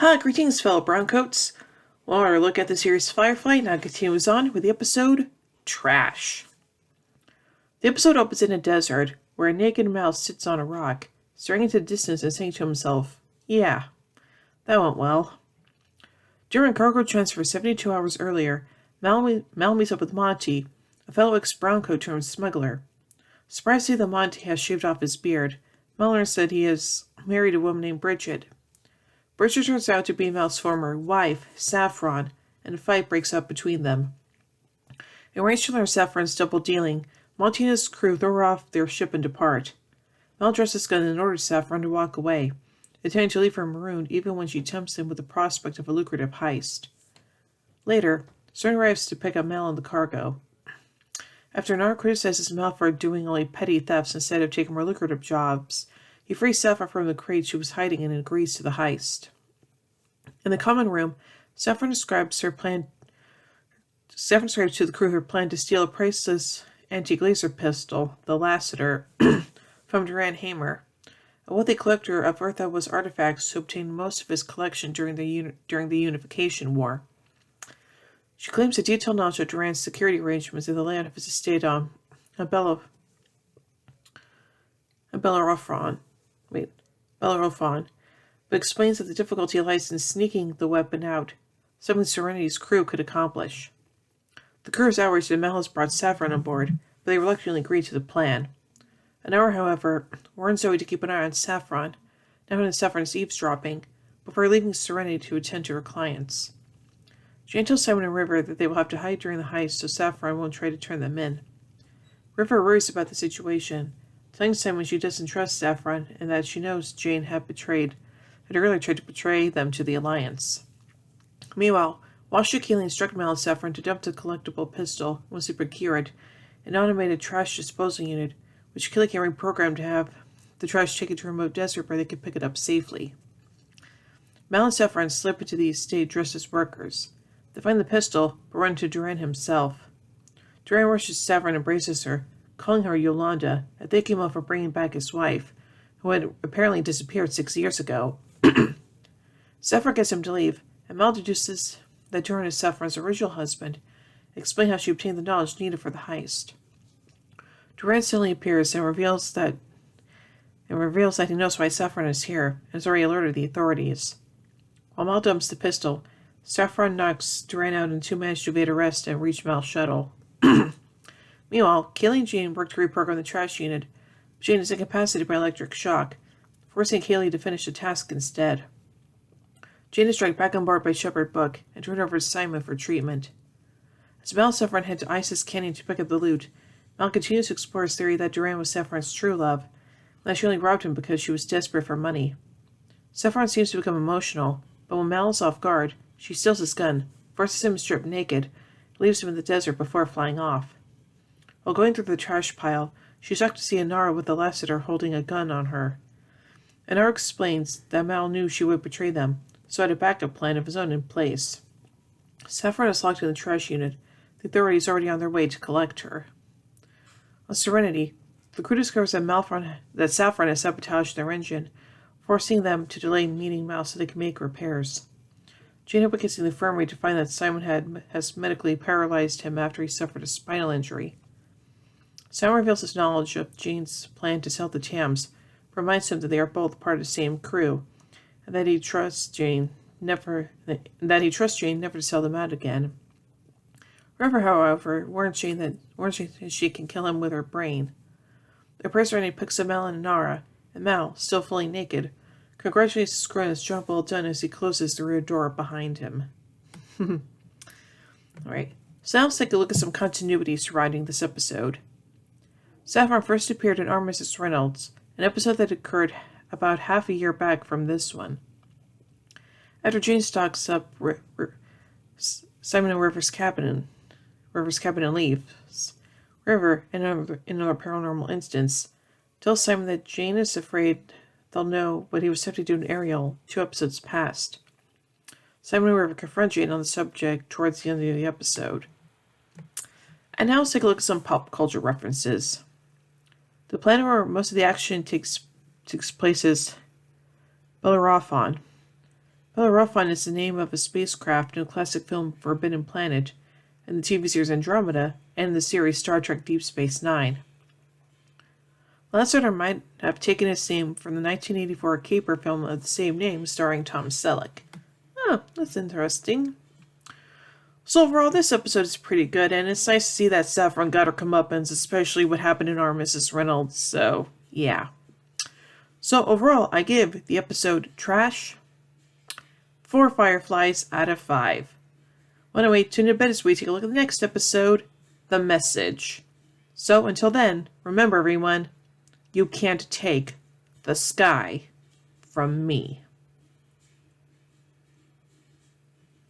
Greetings, fellow browncoats. Well, our look at the series Firefly now continues on with the episode Trash. The episode opens in a desert where a naked mouse sits on a rock, staring into the distance and saying to himself, "Yeah, that went well." During cargo transfer 72 hours earlier, Mal meets up with Monty, a fellow ex-browncoat turned smuggler. Surprised to see that Monty has shaved off his beard, Mal learns that he has married a woman named Bridget. Bridget turns out to be Mal's former wife, Saffron, and a fight breaks up between them. Enraged to learn Saffron's double dealing, Monty and his crew throw off their ship and depart. Mal draws his gun and orders Saffron to walk away, intending to leave her marooned even when she tempts him with the prospect of a lucrative heist. Later, Stern arrives to pick up Mal and the cargo. After Nara criticizes Mal for doing only petty thefts instead of taking more lucrative jobs, he frees Saffron from the crate she was hiding in and agrees to the heist. In the common room, Saffron describes to the crew her plan to steal a priceless anti-glazer pistol, the Lassiter, from Duran Hamer, a wealthy collector of Earth-Hour's artifacts who obtained most of his collection during the Unification War. She claims a detailed knowledge of Duran's security arrangements in the layout of his estate on Bellerophon, but explains that the difficulty lies in sneaking the weapon out, something Serenity's crew could accomplish. The crew is outraged that Mal has brought Saffron on board, but they reluctantly agree to the plan. Anara, however, warns Zoe to keep an eye on Saffron, now that Saffron is eavesdropping, before leaving Serenity to attend to her clients. Jane tells Simon and River that they will have to hide during the heist so Saffron won't try to turn them in. River worries about the situation, telling Simon she doesn't trust Saffron and that she knows Jane had earlier tried to betray them to the Alliance. Meanwhile, Washer Keeley instructed Mal and Saffron to dump the collectible pistol once they procured an automated trash disposal unit, which Keeley can reprogram to have the trash taken to a remote desert where they can pick it up safely. Mal and Saffron slip into the estate dressed as workers. They find the pistol, but run into Duran himself. Duran rushes Saffron and embraces her, calling her Yolanda, and thanking him for bringing back his wife, who had apparently disappeared 6 years ago. Saffron gets him to leave, and Mal deduces that Duran is Saffron's original husband, explaining how she obtained the knowledge needed for the heist. Duran suddenly appears and reveals that he knows why Saffron is here and has already alerted the authorities. While Mal dumps the pistol, Saffron knocks Duran out and two manage to evade arrest and reach Mal's shuttle. Meanwhile, Kaylee and Jane work to reprogram the trash unit, but Jane is incapacitated by electric shock, forcing Kaylee to finish the task instead. Jane is dragged back on board by Shepherd Book and turned over to Simon for treatment. As Mal and Saffron head to Isis Canyon to pick up the loot, Mal continues to explore his theory that Duran was Saffron's true love, and that she only robbed him because she was desperate for money. Saffron seems to become emotional, but when Mal is off guard, she steals his gun, forces him to strip naked, and leaves him in the desert before flying off. While going through the trash pile, she's shocked to see Anara with the Lassiter holding a gun on her. Anara explains that Mal knew she would betray them, so had a backup plan of his own in place. Saffron is locked in the trash unit. The authorities are already on their way to collect her. On Serenity, the crew discovers that Saffron has sabotaged their engine, forcing them to delay meeting Mal so they can make repairs. Jane gets in the infirmary to find that Simon has medically paralyzed him after he suffered a spinal injury. Simon reveals his knowledge of Jane's plan to sell the Tams, reminds him that they are both part of the same crew, and that he trusts Jane never to sell them out again. River, however, warns Jane that she can kill him with her brain. The president picks up Mal and Nara, and Mal, still fully naked, congratulates his crew on his job well done as he closes the rear door behind him. Alright, so now let's take a look at some continuity surrounding this episode. Saffron first appeared in Our Mrs. Reynolds, an episode that occurred about half a year back from this one. After Jane stalks up Simon and River's cabin and leaves, River, in another paranormal instance, tells Simon that Jane is afraid they'll know what he was attempting to do in Ariel 2 episodes past. Simon and River confront Jane on the subject towards the end of the episode. And now let's take a look at some pop culture references. The planet where most of the action takes place is Bellerophon. Bellerophon is the name of a spacecraft in the classic film Forbidden Planet, in the TV series Andromeda, and in the series Star Trek Deep Space Nine. Lassiter might have taken its name from the 1984 caper film of the same name starring Tom Selleck. Oh, that's interesting. So overall, this episode is pretty good, and it's nice to see that Saffron got her comeuppance, especially what happened in our Mrs. Reynolds, so yeah. So overall, I give the episode trash 4 fireflies out of 5. Well, anyway, tune in to bed as we take a look at the next episode, The Message. So until then, remember everyone, you can't take the sky from me.